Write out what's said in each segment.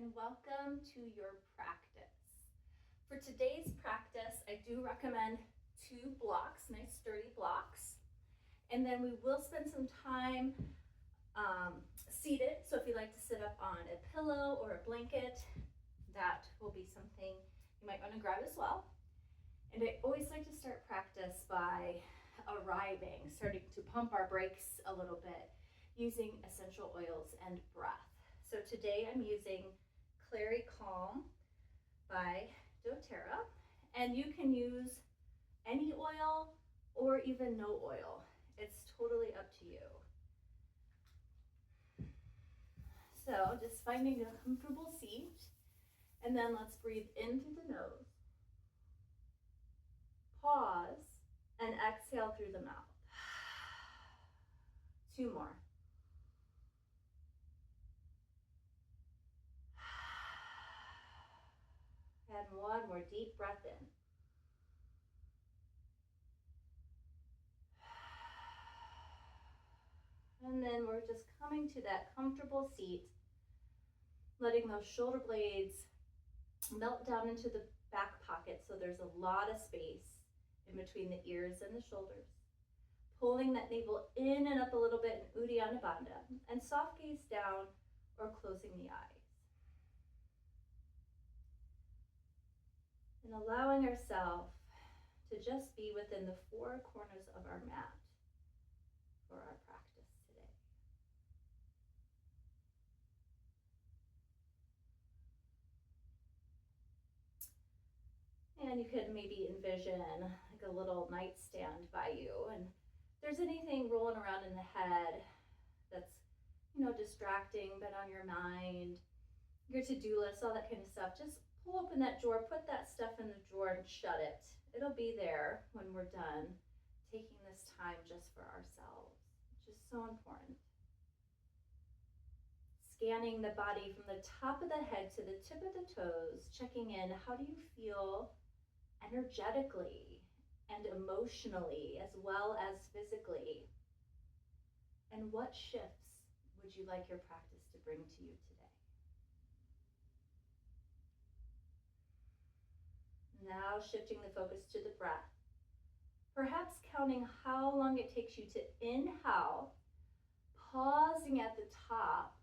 and welcome to your practice. For today's practice, I do recommend 2 blocks, nice sturdy blocks, and then we will spend some time seated. So if you like to sit up on a pillow or a blanket, that will be something you might want to grab as well. And I always like to start practice by starting to pump our brakes a little bit using essential oils and breath. So today I'm using Clary Calm by doTERRA, and you can use any oil or even no oil. It's totally up to you. So just finding a comfortable seat, and then let's breathe in through the nose. Pause and exhale through the mouth. 2 more. And 1 more deep breath in. And then we're just coming to that comfortable seat, letting those shoulder blades melt down into the back pocket so there's a lot of space in between the ears and the shoulders. Pulling that navel in and up a little bit in Uddiyana Bandha, and soft gaze down or closing the eyes. And allowing ourselves to just be within the 4 corners of our mat for our practice today. And you could maybe envision like a little nightstand by you, and if there's anything rolling around in the head that's, distracting, but on your mind, your to-do list, all that kind of stuff, just pull open that drawer, put that stuff in the drawer and shut it. It'll be there when we're done taking this time just for ourselves, which is so important. Scanning the body from the top of the head to the tip of the toes, checking in, how do you feel energetically and emotionally as well as physically? And what shifts would you like your practice to bring to you today? Now shifting the focus to the breath. Perhaps counting how long it takes you to inhale, pausing at the top,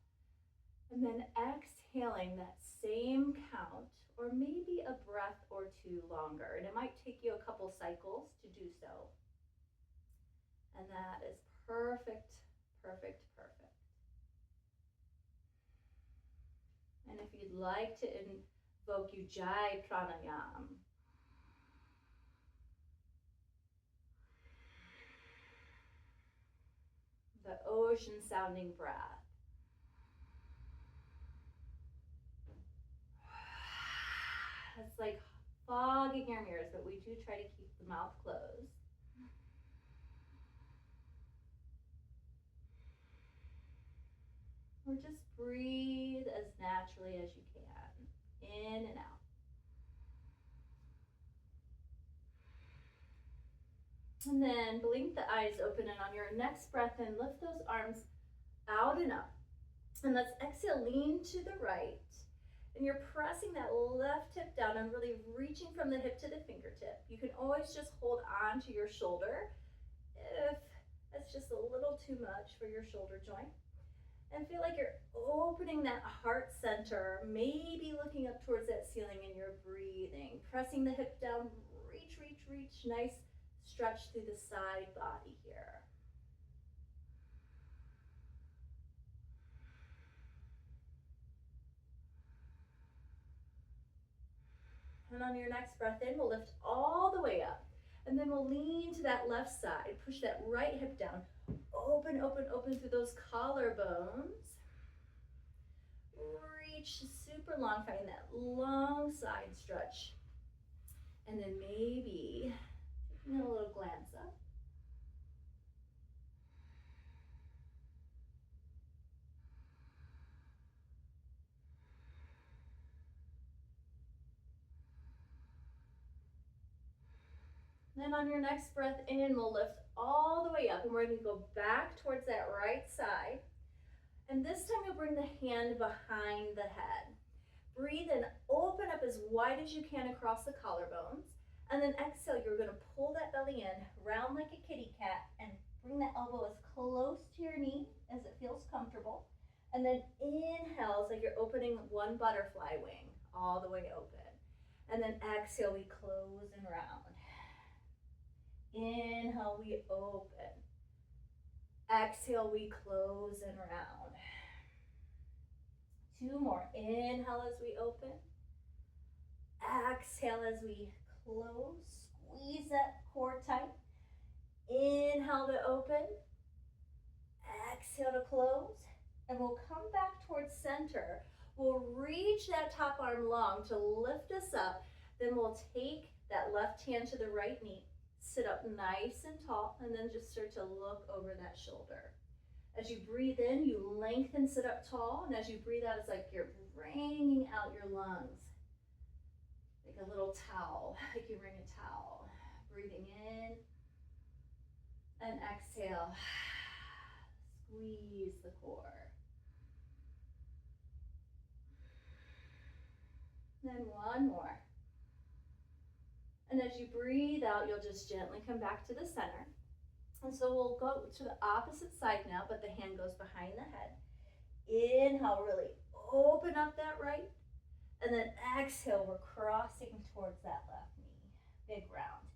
and then exhaling that same count, or maybe a breath or 2 longer. And it might take you a couple cycles to do so. And that is perfect, perfect, perfect. And if you'd like to invoke Ujjayi pranayam, the ocean sounding breath. It's like fogging your mirrors, but we do try to keep the mouth closed. Or just breathe as naturally as you can, in and out. And then blink the eyes open, and on your next breath in, lift those arms out and up. And let's exhale, lean to the right. And you're pressing that left hip down and really reaching from the hip to the fingertip. You can always just hold on to your shoulder if that's just a little too much for your shoulder joint. And feel like you're opening that heart center, maybe looking up towards that ceiling, and you're breathing. Pressing the hip down, reach, reach, reach. Nice stretch through the side body here. And on your next breath in, we'll lift all the way up. And then we'll lean to that left side. Push that right hip down. Open, open, open through those collarbones. Reach super long, find that long side stretch. And then maybe taking a little glance up. Then on your next breath in, we'll lift all the way up, and we're going to go back towards that right side. And this time you'll bring the hand behind the head. Breathe in, open up as wide as you can across the collarbones. And then exhale, you're gonna pull that belly in, round like a kitty cat, and bring that elbow as close to your knee as it feels comfortable. And then inhale, it's like you're opening one butterfly wing all the way open. And then exhale, we close and round. Inhale, we open. Exhale, we close and round. 2 more. Inhale as we open. Exhale as we close. Squeeze that core tight. Inhale to open. Exhale to close. And we'll come back towards center. We'll reach that top arm long to lift us up. Then we'll take that left hand to the right knee. Sit up nice and tall, and then just start to look over that shoulder. As you breathe in, you lengthen, sit up tall, and as you breathe out, it's like you're wringing out your lungs. Like a little towel, like you wring a towel. Breathing in, and exhale. Squeeze the core. Then one more. And as you breathe out, you'll just gently come back to the center. And so we'll go to the opposite side now, but the hand goes behind the head. Inhale, really open up that right. And then exhale, we're crossing towards that left knee. Big round.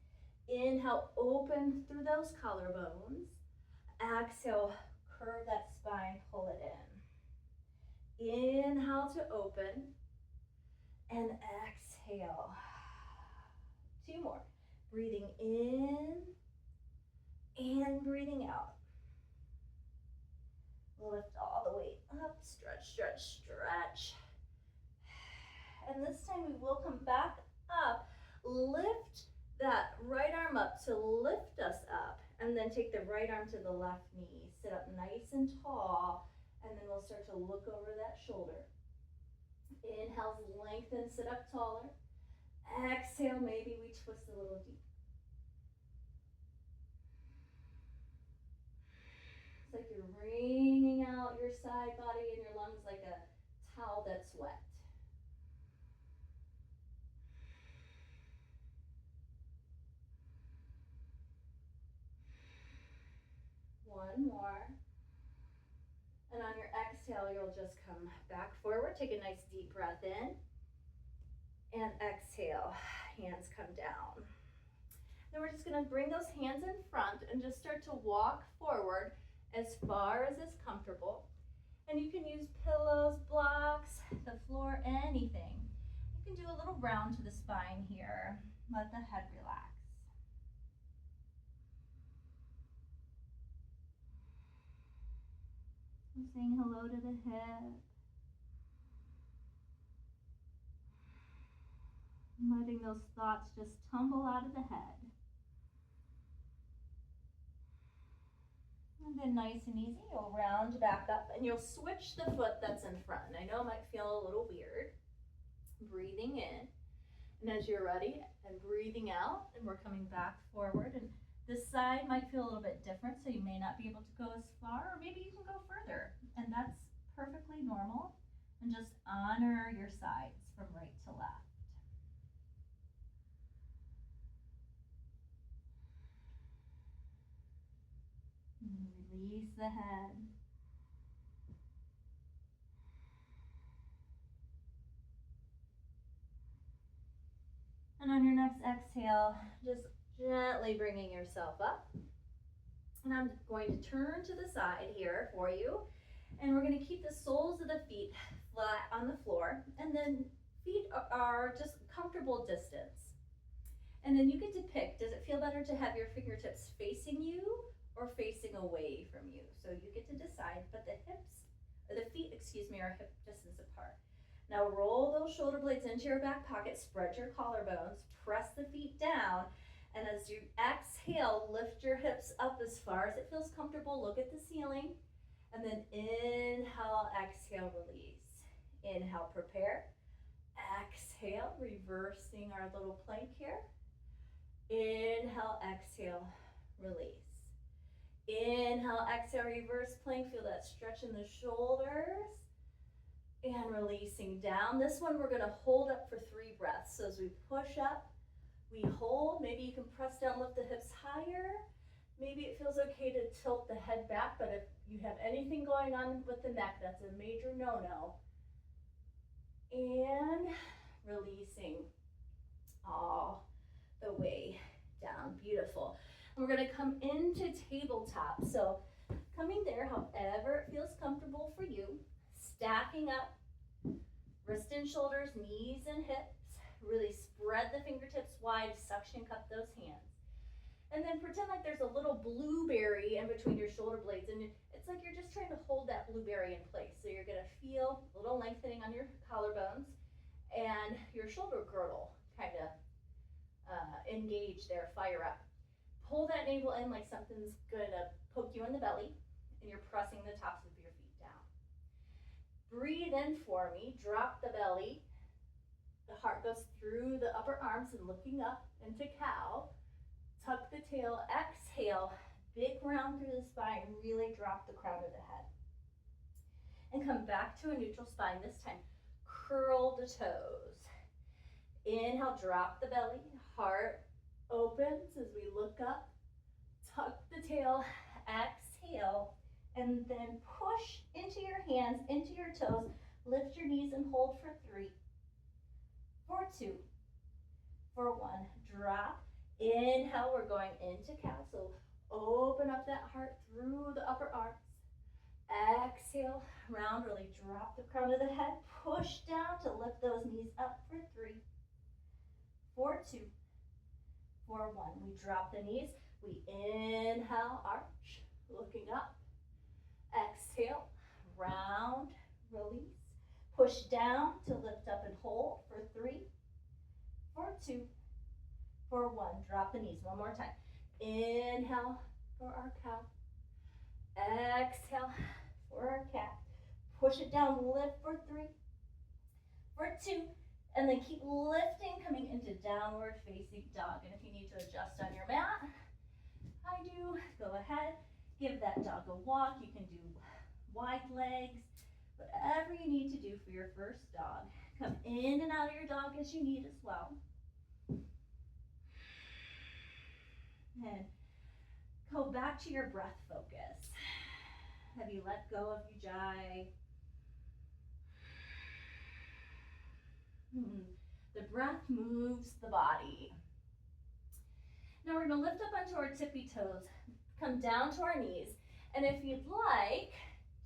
Inhale, open through those collarbones. Exhale, curve that spine, pull it in. Inhale to open. And exhale. 2 more. Breathing in and breathing out. Lift all the way up. Stretch, stretch, stretch. And this time we will come back up. Lift that right arm up to lift us up. And then take the right arm to the left knee. Sit up nice and tall. And then we'll start to look over that shoulder. Inhale, lengthen, sit up taller. Exhale, maybe we twist a little deep. It's like you're wringing out your side body and your lungs like a towel that's wet. One more. And on your exhale, you'll just come back forward. Take a nice deep breath in. And exhale, hands come down. Then we're just gonna bring those hands in front and just start to walk forward as far as is comfortable. And you can use pillows, blocks, the floor, anything. You can do a little round to the spine here. Let the head relax. I'm saying hello to the hip. Letting those thoughts just tumble out of the head. And then nice and easy, you'll round back up and you'll switch the foot that's in front. And I know it might feel a little weird. Breathing in. And as you're ready, and breathing out, and we're coming back forward. And this side might feel a little bit different, so you may not be able to go as far, or maybe you can go further. And that's perfectly normal. And just honor your sides from right to left. Release the head. And on your next exhale, just gently bringing yourself up. And I'm going to turn to the side here for you. And we're going to keep the soles of the feet flat on the floor. And then feet are just comfortable distance. And then you get to pick, does it feel better to have your fingertips facing you or facing away from you? So you get to decide, but the feet are hip distance apart. Now roll those shoulder blades into your back pocket, spread your collarbones, press the feet down, and as you exhale, lift your hips up as far as it feels comfortable, look at the ceiling, and then inhale, exhale, release. Inhale, prepare. Exhale, reversing our little plank here. Inhale, exhale, release. Inhale, exhale, reverse plank. Feel that stretch in the shoulders. And releasing down. This one we're gonna hold up for 3 breaths. So as we push up, we hold. Maybe you can press down, lift the hips higher. Maybe it feels okay to tilt the head back, but if you have anything going on with the neck, that's a major no-no. And releasing all the way down. Beautiful. And we're gonna come into tabletop. So coming there, however it feels comfortable for you. Stacking up, wrist and shoulders, knees and hips. Really spread the fingertips wide, suction cup those hands. And then pretend like there's a little blueberry in between your shoulder blades, and it's like you're just trying to hold that blueberry in place. So you're gonna feel a little lengthening on your collarbones and your shoulder girdle kind of engage there, fire up. Pull that navel in like something's gonna poke you in the belly, and you're pressing the tops of your feet down. Breathe in for me, drop the belly. The heart goes through the upper arms and looking up into cow. Tuck the tail, exhale, big round through the spine, really drop the crown of the head. And come back to a neutral spine this time. Curl the toes. Inhale, drop the belly, heart opens as we look up. Tuck the tail, exhale, and then push into your hands, into your toes. Lift your knees and hold for 3, for 2, for 1. Drop. Inhale, we're going into cow. So open up that heart through the upper arms. Exhale, round, really drop the crown of the head. Push down to lift those knees up for 3, for 2, for 1. We drop the knees. We inhale, arch, looking up. Exhale, round, release. Push down to lift up and hold for 3, for 2, for 1. Drop the knees one more time. Inhale for our cow. Exhale for our cat. Push it down, lift for 3, for 2, and then keep lifting, coming into downward facing dog. And if you need to adjust on your mat, I do, go ahead. Give that dog a walk. You can do wide legs, whatever you need to do for your first dog. Come in and out of your dog as you need as well. And go back to your breath focus. Have you let go of Ujjayi? The breath moves the body. Now we're going to lift up onto our tippy toes, come down to our knees, and if you'd like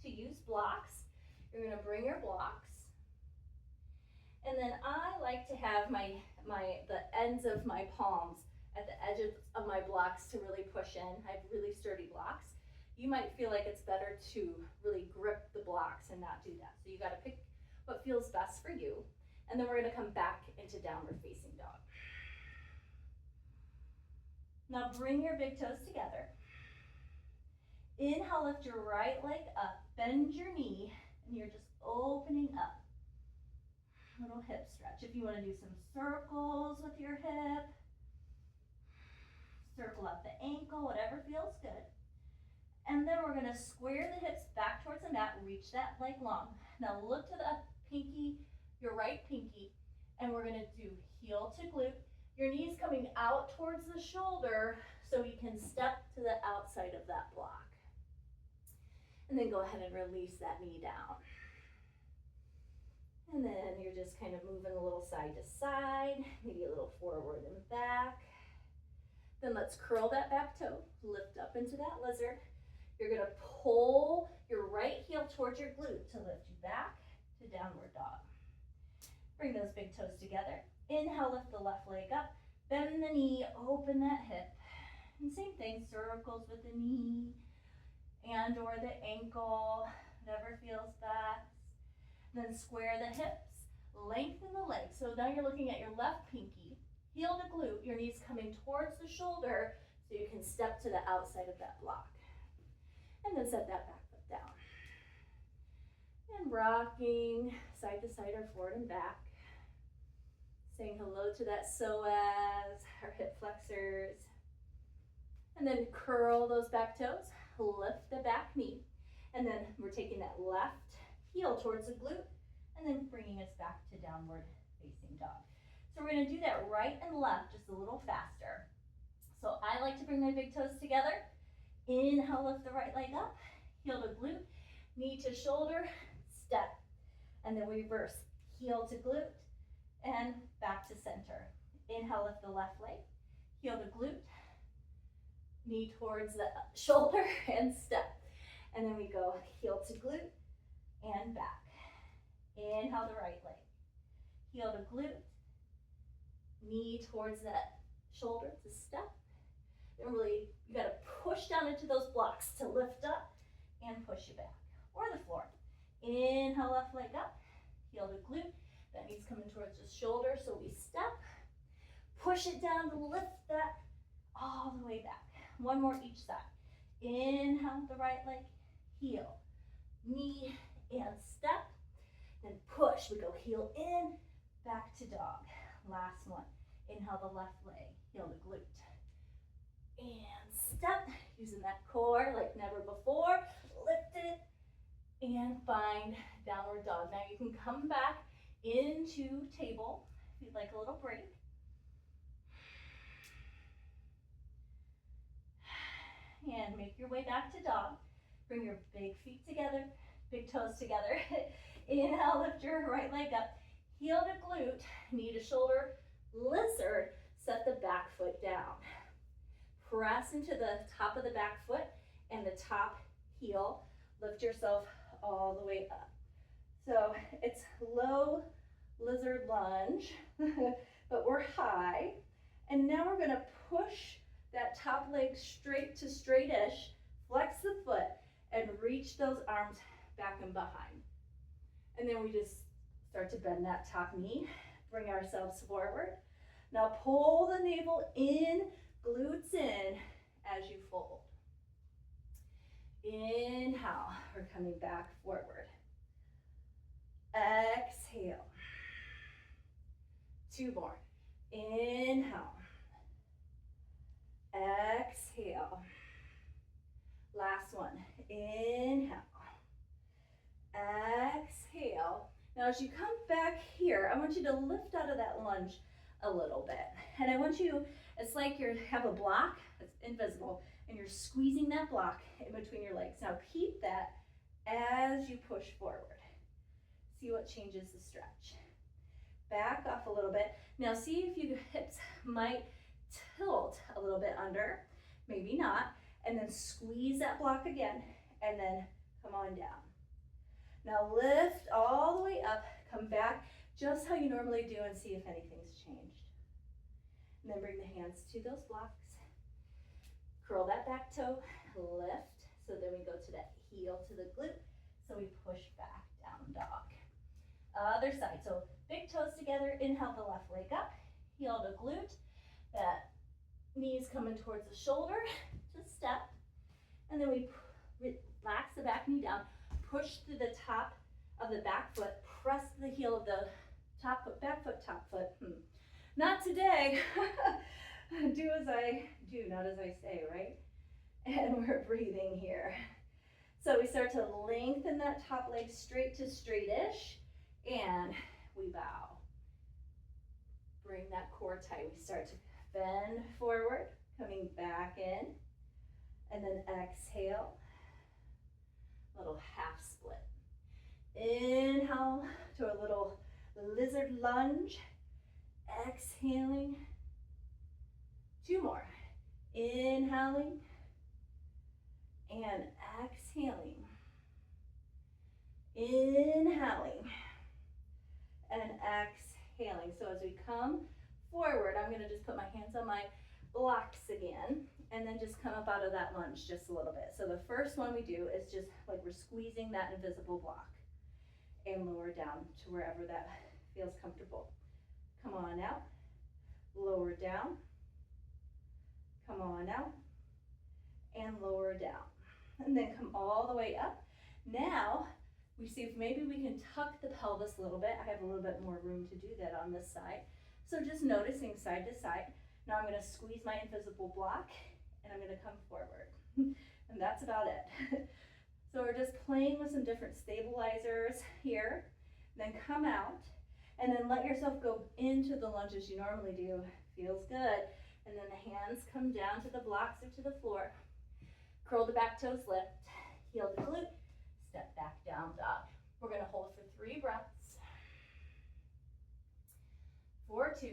to use blocks, you're going to bring your blocks, and then I like to have the ends of my palms at the edges of my blocks to really push in. I have really sturdy blocks. You might feel like it's better to really grip the blocks and not do that. So you got to pick what feels best for you. And then we're going to come back into downward facing dog. Now bring your big toes together. Inhale, lift your right leg up, bend your knee, and you're just opening up. Little hip stretch. If you want to do some circles with your hip, circle up the ankle, whatever feels good. And then we're going to square the hips back towards the mat, reach that leg long. Now look to the pinky, your right pinky, and we're going to do heel to glute. Your knees coming out towards the shoulder so you can step to the outside of that block. And then go ahead and release that knee down. And then you're just kind of moving a little side to side, maybe a little forward and back. Then let's curl that back toe, lift up into that lizard. You're going to pull your right heel towards your glute to lift you back to downward dog. Bring those big toes together. Inhale, lift the left leg up, bend the knee, open that hip. And same thing, circles with the knee and or the ankle, whatever feels best. Then square the hips, lengthen the legs. So now you're looking at your left pinky, heel to glute, your knees coming towards the shoulder so you can step to the outside of that block. And then set that back foot down. And rocking side to side or forward and back. Saying hello to that psoas, our hip flexors. And then curl those back toes, lift the back knee. And then we're taking that left heel towards the glute and then bringing us back to downward facing dog. So we're going to do that right and left just a little faster. So I like to bring my big toes together. Inhale, lift the right leg up, heel to glute, knee to shoulder, step. And then we reverse, heel to glute, and back to center. Inhale, lift the left leg, heel to glute, knee towards the shoulder, and step. And then we go heel to glute, and back. Inhale the right leg, heel to glute, knee towards that shoulder to step. And really, you gotta push down into those blocks to lift up and push you back, or the floor. Inhale, left leg up, heel to glute. That knee's coming towards the shoulder, so we step. Push it down to lift that all the way back. One more each side. Inhale the right leg, heel, knee, and step. Then push. We go heel in, back to dog. Last one. Inhale the left leg, heel to glute. And step, using that core like never before. Lift it and find downward dog. Now you can come back into table if you'd like a little break. And make your way back to dog. Bring your big feet together, big toes together. Inhale, lift your right leg up. Heel to glute, knee to shoulder, lizard. Set the back foot down. Press into the top of the back foot and the top heel. Lift yourself all the way up. So it's low lizard lunge, but we're high. And now we're gonna push that top leg straight to straight-ish, flex the foot, and reach those arms back and behind. And then we just start to bend that top knee, bring ourselves forward. Now pull the navel in, glutes in as you fold. Inhale, we're coming back forward. Exhale. Two more. Inhale. Exhale. Last one. Inhale. Exhale. Now as you come back here, I want you to lift out of that lunge a little bit. And I want you, it's like you have a block that's invisible and you're squeezing that block in between your legs. Now keep that as you push forward. See what changes the stretch. Back off a little bit. Now see if your hips might tilt a little bit under, maybe not, and then squeeze that block again, and then come on down. Now lift all the way up, come back just how you normally do and see if anything's changed. And then bring the hands to those blocks. Curl that back toe, lift. So then we go to that heel to the glute. So we push back, down dog. Other side, so big toes together, inhale the left leg up, heel to glute. That knee's coming towards the shoulder, just step. And then we relax the back knee down, push through the top of the back foot, press the heel of the top foot, back foot, top foot. Not today. Do as I do, not as I say, right? And we're breathing here. So we start to lengthen that top leg straight to straight-ish, and we bow. Bring that core tight. We start to bend forward, coming back in, and then exhale, little half split. Inhale to a little lizard lunge, exhaling. Two more. Inhaling and exhaling. Inhaling and exhaling. So as we come forward, I'm going to just put my hands on my blocks again and then just come up out of that lunge just a little bit. So the first one we do is just like we're squeezing that invisible block and lower down to wherever that feels comfortable. Come on out, lower down, come on out, and lower down. And then come all the way up. Now, we see if maybe we can tuck the pelvis a little bit. I have a little bit more room to do that on this side. So just noticing side to side. Now I'm going to squeeze my invisible block, and I'm going to come forward. And that's about it. So we're just playing with some different stabilizers here. then come out, and then let yourself go into the lunge as you normally do. Feels good. And then the hands come down to the blocks or to the floor. Curl the back toes, lift, heel the glute, step back, down dog. We're gonna hold for 3 breaths. 4, 2,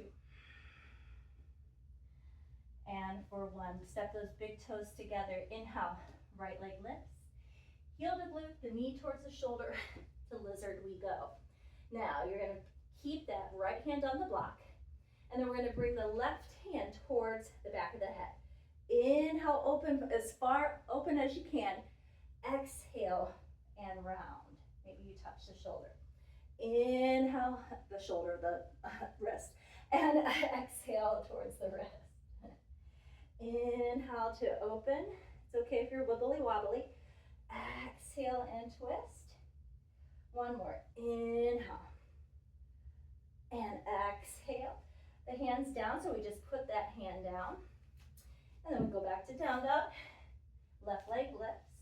and for 1. Step those big toes together. Inhale, right leg lifts. Heel the glute, the knee towards the shoulder. To lizard we go. Now you're gonna keep that right hand on the block, and then we're gonna bring the left hand towards the back of the head. Inhale, open as far open as you can. Exhale and round. Maybe you touch the shoulder. Inhale, the shoulder, the wrist, and exhale towards the wrist. Inhale to open. It's okay if you're wibbly wobbly. Exhale and twist. One more. Inhale and exhale. The hands down, so we just put that hand down. And then we go back to down dog. Left leg lifts.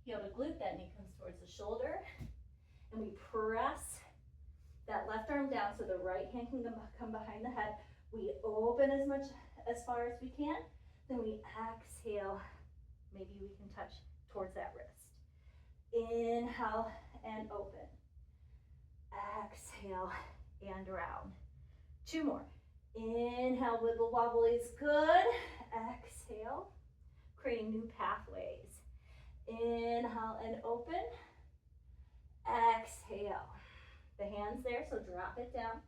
Heel to glute, that knee comes towards the shoulder. And we press that left arm down so the right hand can come behind the head. We open as far as we can. Then we exhale. Maybe we can touch towards that wrist. Inhale and open. Exhale and round. 2 more. Inhale, wiggle wobble is good. Exhale, creating new pathways. Inhale and open. Exhale. The hands there, so drop it down.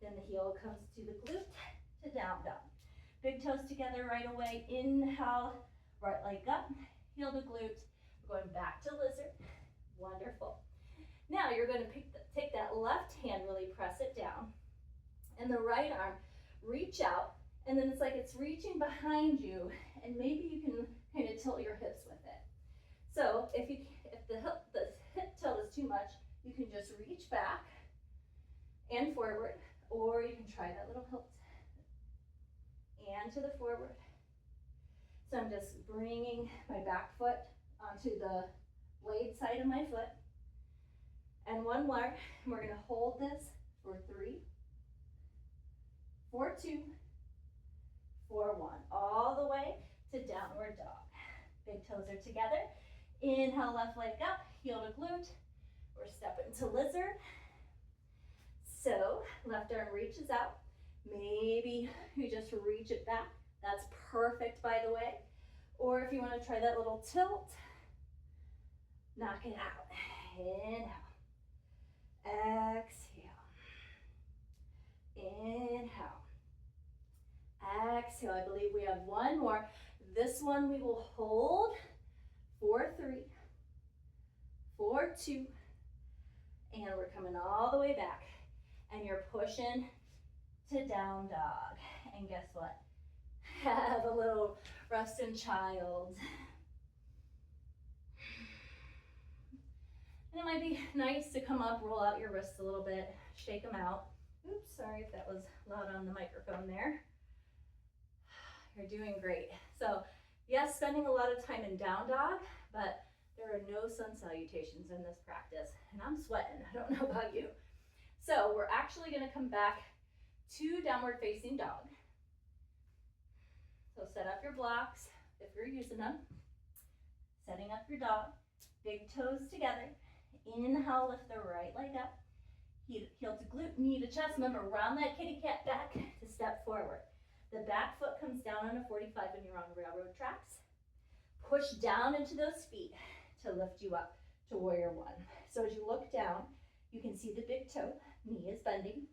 Then the heel comes to the glute to down dog. Big toes together right away. Inhale, right leg up, heel to glute. We're going back to lizard. Wonderful. Now you're going to take that left hand, really press it down, and the right arm, reach out, and then it's like it's reaching behind you, and maybe you can kind of tilt your hips with it. So if the hip tilt is too much, you can just reach back and forward, or you can try that little hilt and to the forward. So I'm just bringing my back foot onto the blade side of my foot. And 1 more, and we're gonna hold this for 3, 4, 2, 4, 1. All the way to downward dog. Big toes are together. Inhale, left leg up, heel to glute. We're stepping to lizard. So, left arm reaches out. Maybe you just reach it back. That's perfect, by the way. Or if you want to try that little tilt, knock it out. Inhale. Exhale. Inhale. Exhale. I believe we have 1 more. This one we will hold. 4, 3, 4, 2, and we're coming all the way back. And you're pushing to down dog. And guess what? Have a little rest in child. And it might be nice to come up, roll out your wrists a little bit, shake them out. Oops, sorry if that was loud on the microphone there. You're doing great. So, yes, spending a lot of time in down dog, but there are no sun salutations in this practice. And I'm sweating, I don't know about you. So we're actually gonna come back to downward facing dog. So set up your blocks if you're using them. Setting up your dog, big toes together. Inhale, lift the right leg up. Heel to glute, knee to chest. Remember, round that kitty cat back to step forward. The back foot comes down on a 45 when you're on railroad tracks. Push down into those feet to lift you up to warrior 1. So as you look down, you can see the big toe, knee is bending.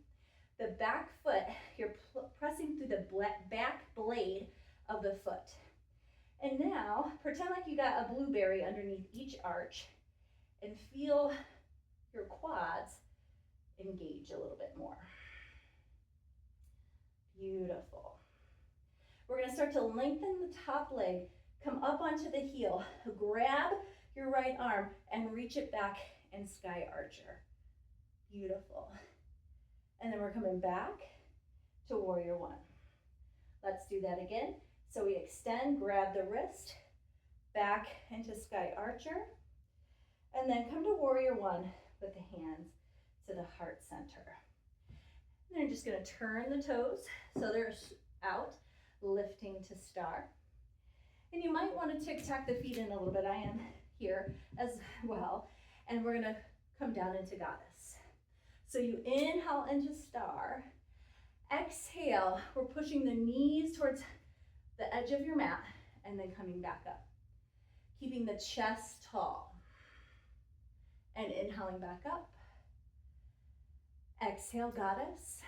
The back foot, you're pressing through the back blade of the foot. And now, pretend like you got a blueberry underneath each arch and feel your quads engage a little bit more. Beautiful. We're gonna start to lengthen the top leg, come up onto the heel, grab your right arm and reach it back and sky archer. Beautiful. And then we're coming back to warrior 1. Let's do that again. So we extend, grab the wrist, back into sky archer, and then come to warrior 1 with the hands to the heart center. And then you're just gonna turn the toes so they're out, lifting to star. And you might want to tic-tac the feet in a little bit. I am here as well. And we're gonna come down into goddess. So you inhale into star. Exhale, we're pushing the knees towards the edge of your mat and then coming back up. Keeping the chest tall. And inhaling back up. Exhale, goddess.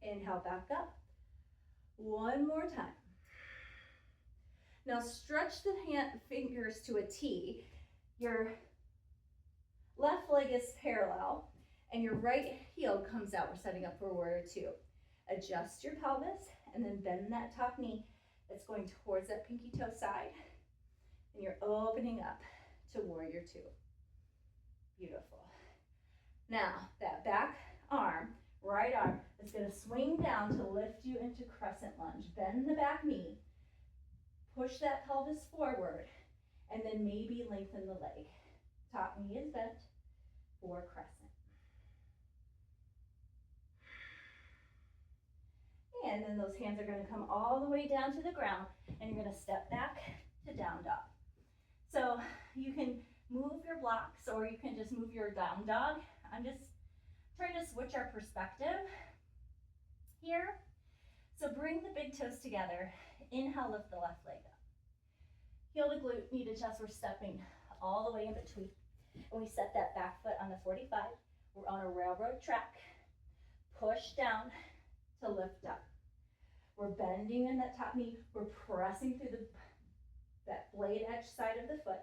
Inhale back up. One more time. Now stretch the fingers to a T. Your left leg is parallel and your right heel comes out. We're setting up for warrior two. Adjust your pelvis and then bend that top knee. It's going towards that pinky toe side. And you're opening up to warrior two. Beautiful. Now that back arm, right arm, is going to swing down to lift you into crescent lunge. Bend the back knee. Push that pelvis forward. And then maybe lengthen the leg. Top knee is bent for crescent. And then those hands are going to come all the way down to the ground. And you're going to step back to down dog. So you can move your blocks or you can just move your down dog. I'm just trying to switch our perspective here. So bring the big toes together. Inhale, lift the left leg up. Heel to glute, knee to chest. We're stepping all the way in between. And we set that back foot on the 45. We're on a railroad track. Push down to lift up. We're bending in that top knee. We're pressing through that blade edge side of the foot.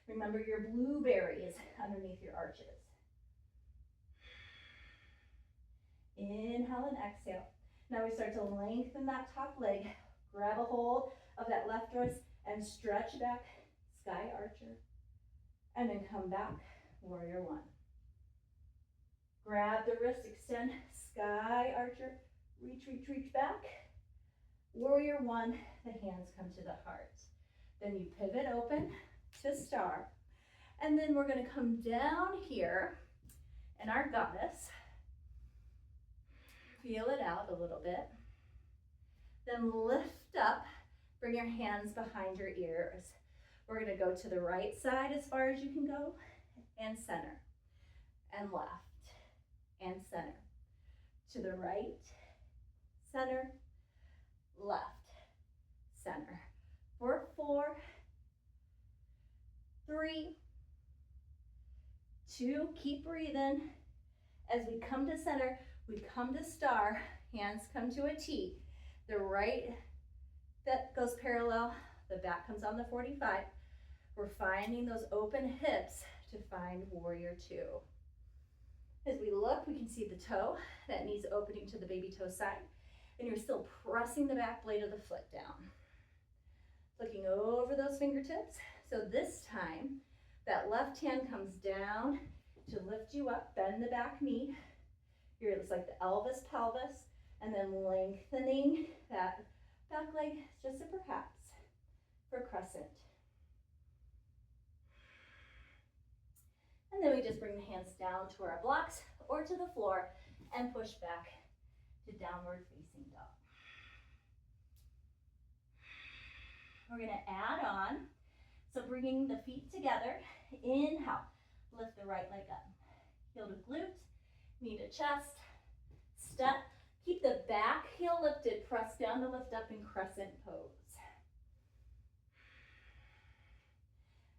Remember your blueberry is underneath your arches. Inhale and exhale. Now we start to lengthen that top leg. Grab a hold of that left wrist and stretch back, sky archer. And then come back, warrior one. Grab the wrist, extend, sky archer. Reach, reach, reach back. Warrior one, the hands come to the heart. Then you pivot open to star. And then we're going to come down here in our goddess. Feel it out a little bit. Then lift up, bring your hands behind your ears. We're going to go to the right side as far as you can go, and center, and left, and center. To the right, center, left, center. For 4, 3, 2, keep breathing. As we come to center, we come to star, hands come to a T. The right that goes parallel, the back comes on the 45. We're finding those open hips to find warrior two. As we look, we can see the toe, that knee's opening to the baby toe side, and you're still pressing the back blade of the foot down. Looking over those fingertips. So this time, that left hand comes down to lift you up, bend the back knee. Here it looks like the Elvis pelvis, and then lengthening that back leg just a perhaps for crescent. And then we just bring the hands down to our blocks or to the floor and push back to downward facing dog. We're going to add on. So bringing the feet together, inhale, lift the right leg up. Heel to glute, knee to chest, step. Keep the back heel lifted, press down to lift up in crescent pose.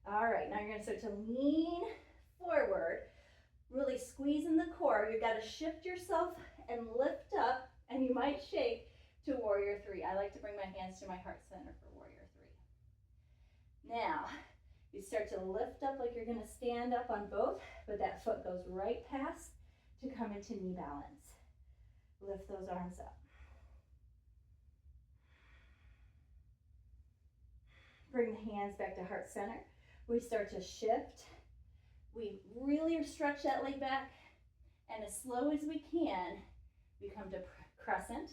All right, now you're going to start to lean forward, really squeezing the core. You've got to shift yourself and lift up, and you might shake to warrior three. I like to bring my hands to my heart center for warrior three. Now, you start to lift up like you're going to stand up on both, but that foot goes right past to come into knee balance. Lift those arms up. Bring the hands back to heart center. We start to shift. We really stretch that leg back, and as slow as we can, we come to crescent.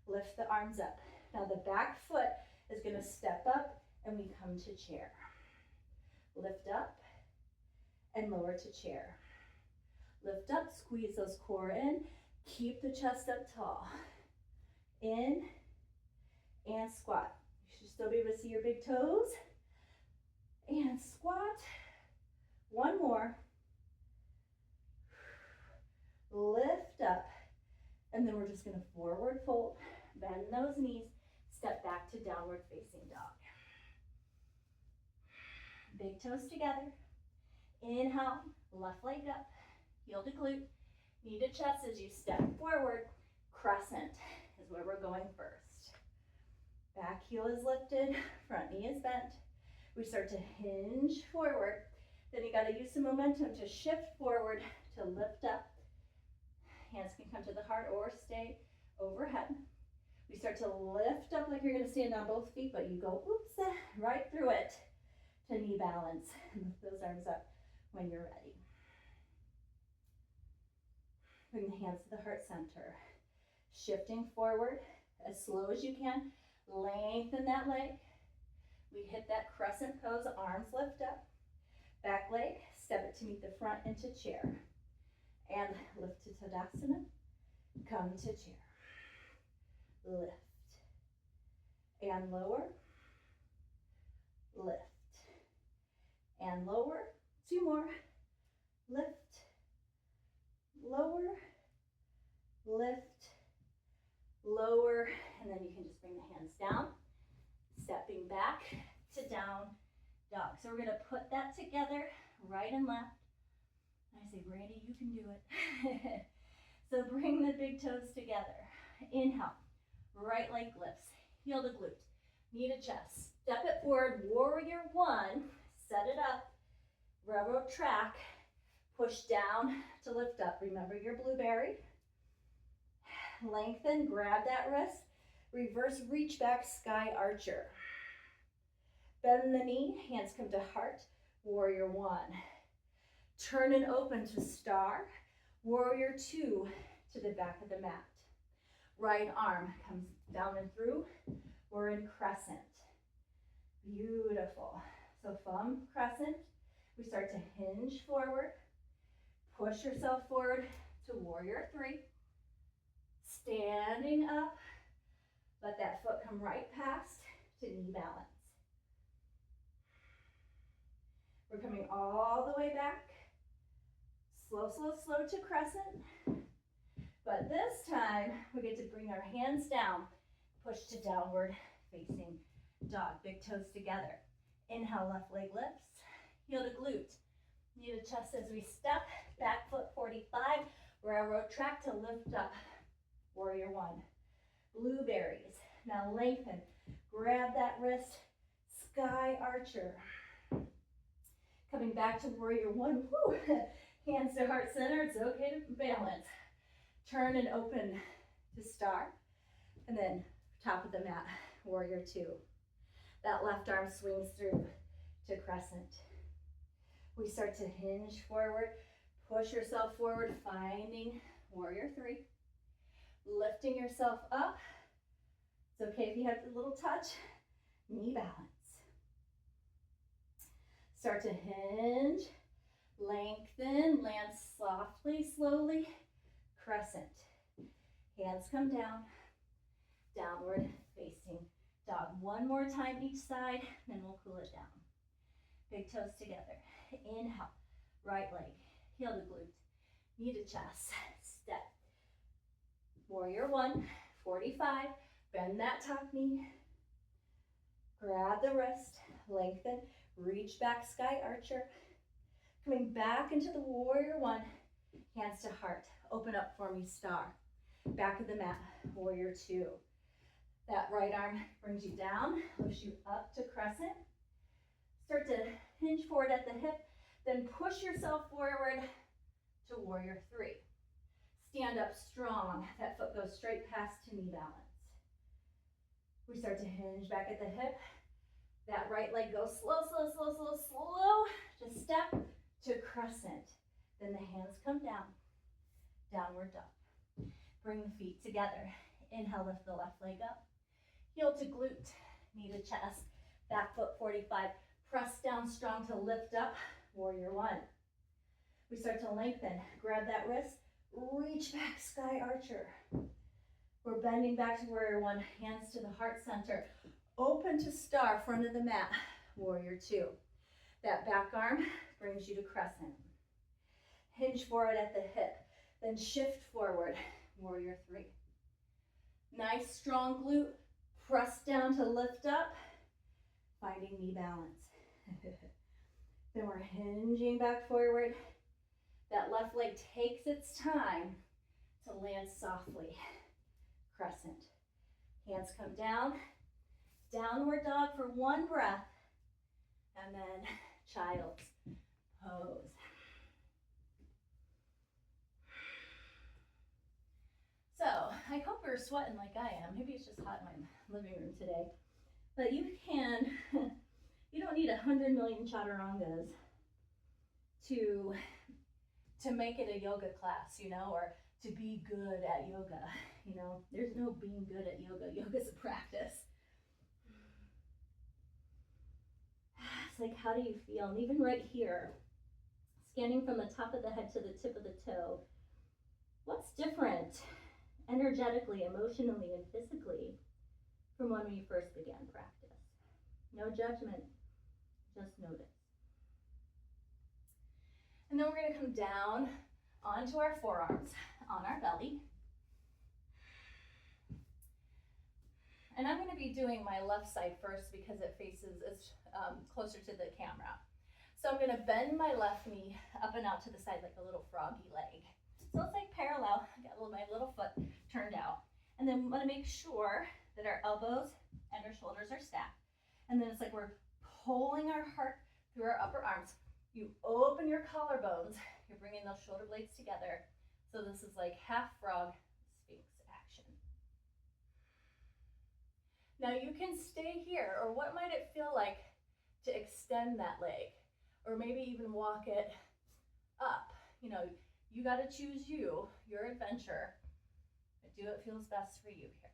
Lift the arms up. Now the back foot is going to step up, and we come to chair. Lift up and lower to chair. Lift up, squeeze those core in. Keep the chest up tall. In and squat. You should still be able to see your big toes. And squat. One more. Lift up. And then we're just going to forward fold. Bend those knees. Step back to downward facing dog. Big toes together. Inhale, left leg up. Heel to glute. Knee to chest as you step forward. Crescent is where we're going first. Back heel is lifted. Front knee is bent. We start to hinge forward. Then you got to use some momentum to shift forward to lift up. Hands can come to the heart or stay overhead. We start to lift up like you're going to stand on both feet, but you go, oops, right through it to knee balance. Lift those arms up when you're ready. Bring the hands to the heart center. Shifting forward as slow as you can. Lengthen that leg. We hit that crescent pose, arms lift up. Back leg, step it to meet the front into chair. And lift to Tadasana. Come to chair. Lift. And lower. Lift. And lower. Two more. Lift. Lower. Lift. Lower. And then you can just bring the hands down. Stepping back to down dog. So we're going to put that together, right and left. I say, Brandi, you can do it. So bring the big toes together. Inhale, right leg lifts, heel to glute, knee to chest. Step it forward, warrior one. Set it up, railroad track. Push down to lift up. Remember your blueberry. Lengthen, grab that wrist. Reverse reach back, sky archer. Bend the knee, hands come to heart, warrior one. Turn and open to star, warrior two to the back of the mat. Right arm comes down and through, we're in crescent. Beautiful. So from crescent, we start to hinge forward, push yourself forward to warrior three. Standing up, let that foot come right past to knee balance. We're coming all the way back. Slow, slow, slow to crescent. But this time, we get to bring our hands down, push to downward facing dog. Big toes together. Inhale, left leg lifts. Heel to glute. Knee to chest as we step. Back foot 45. Railroad track to lift up. Warrior one. Blueberries. Now lengthen. Grab that wrist. Sky archer. Coming back to warrior one. Woo. Hands to heart center. It's okay to balance. Turn and open to star. And then top of the mat, warrior two. That left arm swings through to crescent. We start to hinge forward. Push yourself forward, finding warrior three. Lifting yourself up. It's okay if you have a little touch. Knee balance. Start to hinge. Lengthen. Land softly, slowly. Crescent. Hands come down. Downward facing dog. One more time each side, then we'll cool it down. Big toes together. Inhale. Right leg. Heel to glute. Knee to chest. Step. Warrior one. 45. Bend that top knee. Grab the wrist. Lengthen. Reach back, sky archer. Coming back into the warrior one. Hands to heart. Open up for me, star. Back of the mat, warrior two. That right arm brings you down, lifts you up to crescent. Start to hinge forward at the hip, then push yourself forward to warrior three. Stand up strong. That foot goes straight past to knee balance. We start to hinge back at the hip. That right leg goes slow, slow, slow, slow, slow to step to crescent. Then the hands come down, downward dog. Bring the feet together. Inhale, lift the left leg up. Heel to glute, knee to chest. Back foot 45. Press down strong to lift up. Warrior one. We start to lengthen. Grab that wrist, reach back, sky archer. We're bending back to warrior one, hands to the heart center. Open to star, front of the mat, warrior two. That back arm brings you to crescent. Hinge forward at the hip, then shift forward, warrior three. Nice strong glute, press down to lift up, finding knee balance. Then we're hinging back forward. That left leg takes its time to land softly, crescent. Hands come down, downward dog for one breath, and then child's pose. So I hope you're sweating like I am. Maybe it's just hot in my living room today. But you don't need 100 million chaturangas to make it a yoga class, you know, or to be good at yoga. You know, there's no being good at yoga. Yoga's a practice. It's like, how do you feel? And even right here, scanning from the top of the head to the tip of the toe, what's different energetically, emotionally, and physically from when we first began practice? No judgment, just notice. And then we're going to come down onto our forearms on our belly. And I'm going to be doing my left side first because it's closer to the camera. So I'm going to bend my left knee up and out to the side like a little froggy leg. So it's like parallel. I got my little foot turned out. And then we want to make sure that our elbows and our shoulders are stacked. And then it's like we're pulling our heart through our upper arms. You open your collarbones. You're bringing those shoulder blades together. So this is like half frog, sphinx action. Now you can stay here, or what might it feel like to extend that leg? Or maybe even walk it up. You know, you got to choose your adventure, but do what feels best for you here.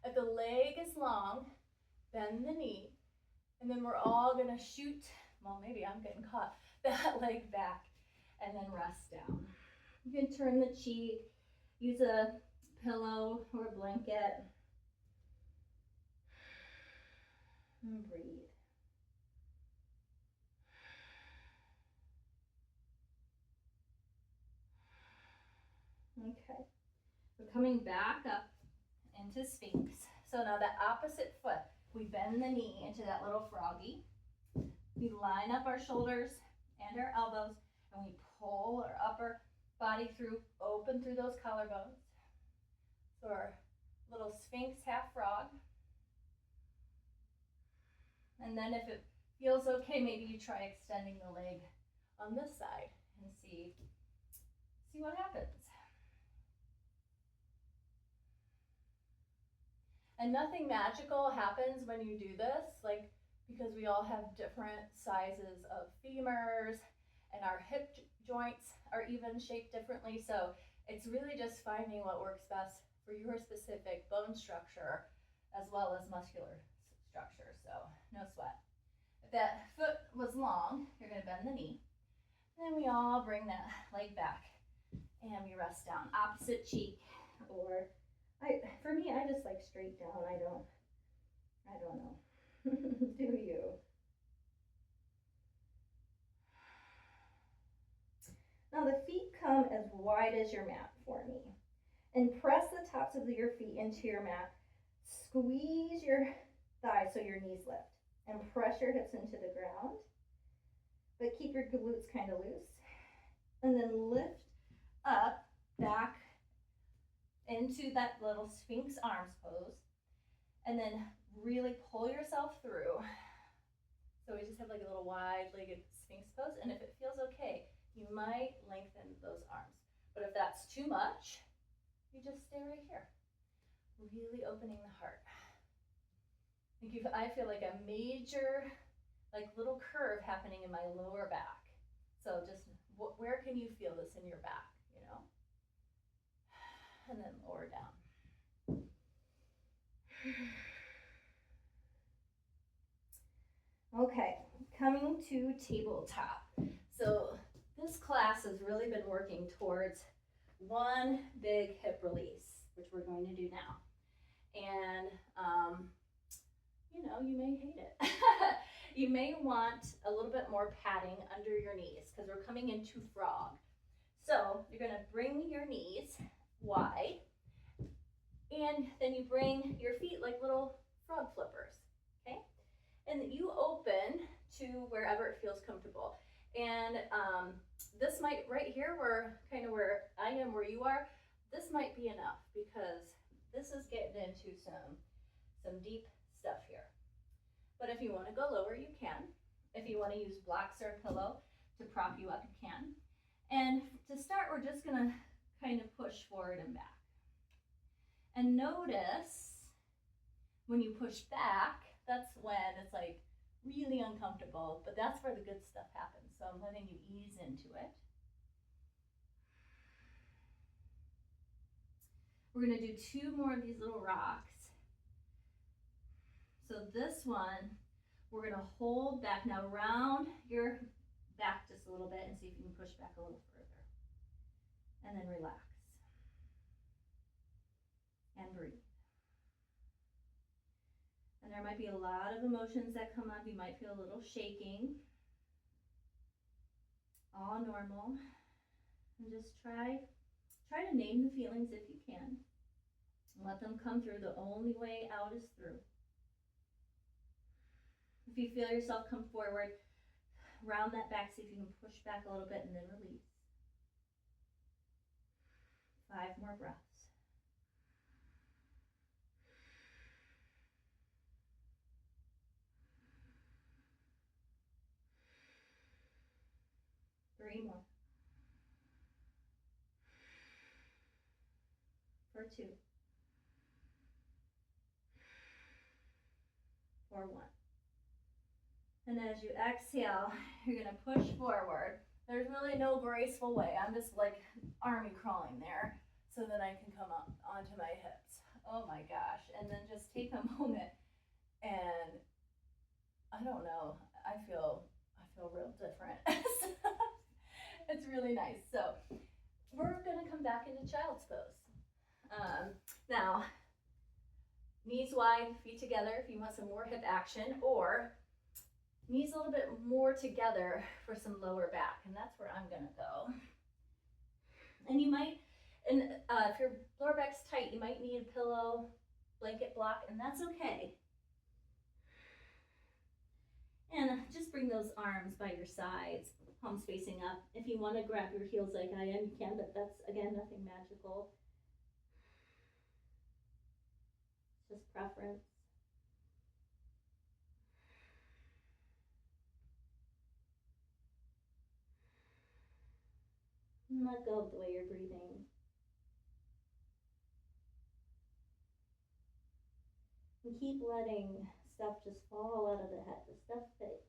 If the leg is long, bend the knee, and then we're all gonna shoot, well, maybe I'm getting caught, that leg back, and then rest down. You can turn the cheek, use a pillow or a blanket, and breathe. Okay, we're coming back up into Sphinx. So now that opposite foot, we bend the knee into that little froggy. We line up our shoulders and our elbows, and we pull our upper body through, open through those collarbones. So our little Sphinx half frog. And then if it feels okay, maybe you try extending the leg on this side and see what happens. And nothing magical happens when you do this, like, because we all have different sizes of femurs and our hip joints are even shaped differently. So it's really just finding what works best for your specific bone structure as well as muscular structure. So no sweat. If that foot was long, you're going to bend the knee. And then we all bring that leg back and we rest down. Opposite cheek, or for me, I just like straight down. I don't know. Do you? Now the feet come as wide as your mat for me. And press the tops of your feet into your mat. Squeeze your thighs so your knees lift. And press your hips into the ground. But keep your glutes kind of loose. And then lift up, back into that little Sphinx arms pose, and then really pull yourself through. So we just have like a little wide-legged Sphinx pose, and if it feels okay, you might lengthen those arms. But if that's too much, you just stay right here, really opening the heart. I feel like a major, like little curve happening in my lower back. So just where can you feel this in your back, you know? And then lower down. Okay, coming to tabletop. So this class has really been working towards one big hip release, which we're going to do now. And, you know, you may hate it. You may want a little bit more padding under your knees because we're coming into frog. So you're going to bring your knees wide, and then you bring your feet like little frog flippers, okay? And you open to wherever it feels comfortable. And this might, right here, where kind of where I am, where you are, this might be enough because this is getting into some deep stuff here. But if you want to go lower, you can. If you want to use blocks or a pillow to prop you up, you can. And to start, we're just going to kind of push forward and back. And notice when you push back, that's when it's like really uncomfortable, but that's where the good stuff happens. So I'm letting you ease into it. We're going to do 2 more of these little rocks. So this one, we're going to hold back. Now round your back just a little bit and see if you can push back a little further. And then relax. And breathe. And there might be a lot of emotions that come up. You might feel a little shaking. All normal. And just try to name the feelings if you can. And let them come through. The only way out is through. If you feel yourself come forward, round that back, see if you can push back a little bit and then release. 5 more breaths. Three more. For 2. For 1. And as you exhale, you're going to push forward. There's really no graceful way. I'm just like army crawling there so that I can come up onto my hips. Oh my gosh. And then just take a moment and I don't know, I feel real different. It's really nice. So we're going to come back into child's pose. Now, knees wide, feet together if you want some more hip action, or knees a little bit more together for some lower back, and that's where I'm gonna go. And you might, if your lower back's tight, you might need a pillow, blanket block, and that's okay. And just bring those arms by your sides, palms facing up. If you want to grab your heels like I am, you can, but that's, again, nothing magical. Just preference. And let go of the way you're breathing. And keep letting stuff just fall out of the head, the stuff that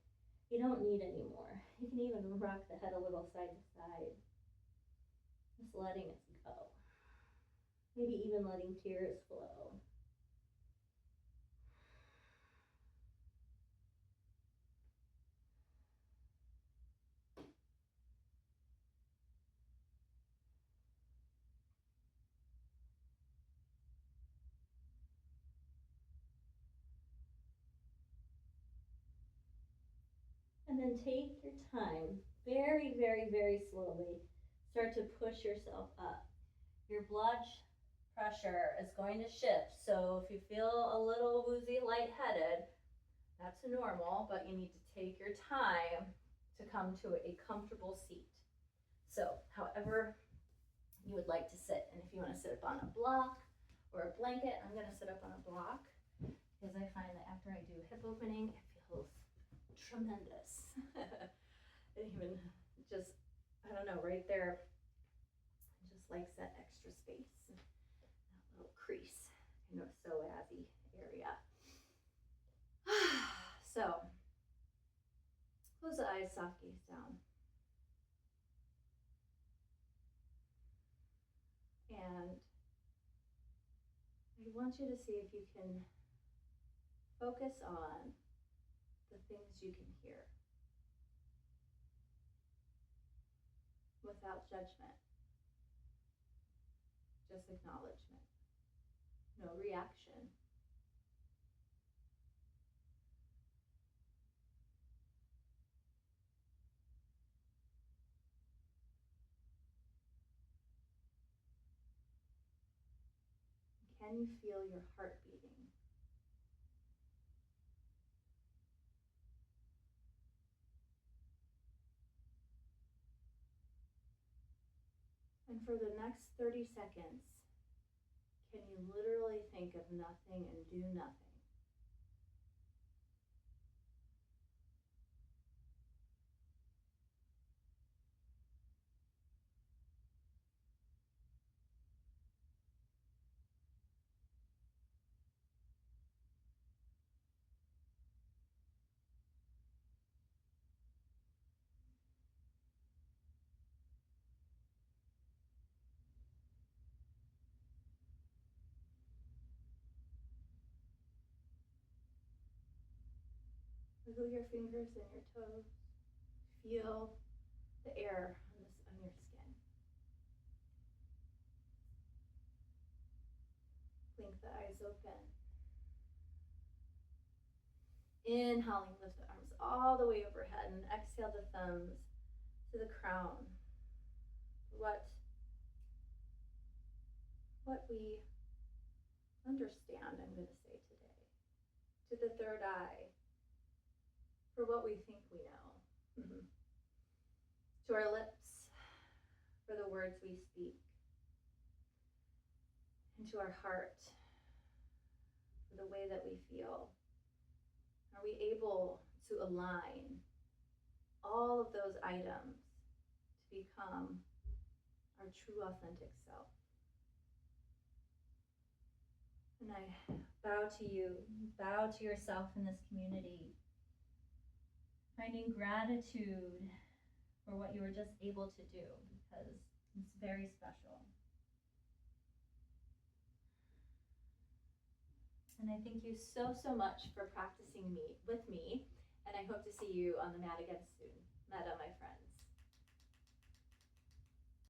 you don't need anymore. You can even rock the head a little side to side. Just letting it go. Maybe even letting tears flow. And then take your time, very, very, very slowly, start to push yourself up. Your blood pressure is going to shift. So if you feel a little woozy, lightheaded, that's normal, but you need to take your time to come to a comfortable seat. So however you would like to sit. And if you want to sit up on a block or a blanket, I'm going to sit up on a block because I find that after I do hip opening, it feels tremendous. Even just, I don't know, right there, just likes that extra space, that little crease, you know, psoasy area. So, close the eyes, soft gaze down. And I want you to see if you can focus on the things you can hear without judgment, just acknowledgement, no reaction. Can you feel your heart beating? And for the next 30 seconds, can you literally think of nothing and do nothing? Wiggle your fingers and your toes. Feel the air on your skin. Blink the eyes open. Inhaling, lift the arms all the way overhead, and exhale the thumbs to the crown. What we understand, I'm going to say today. To the third eye, for what we think we know. To our lips, for the words we speak. And to our heart, for the way that we feel. Are we able to align all of those items to become our true authentic self? And I bow to you, bow to yourself in this community, finding gratitude for what you were just able to do, because it's very special. And I thank you so, so much for practicing with me, and I hope to see you on the mat again soon. Metta, my friends.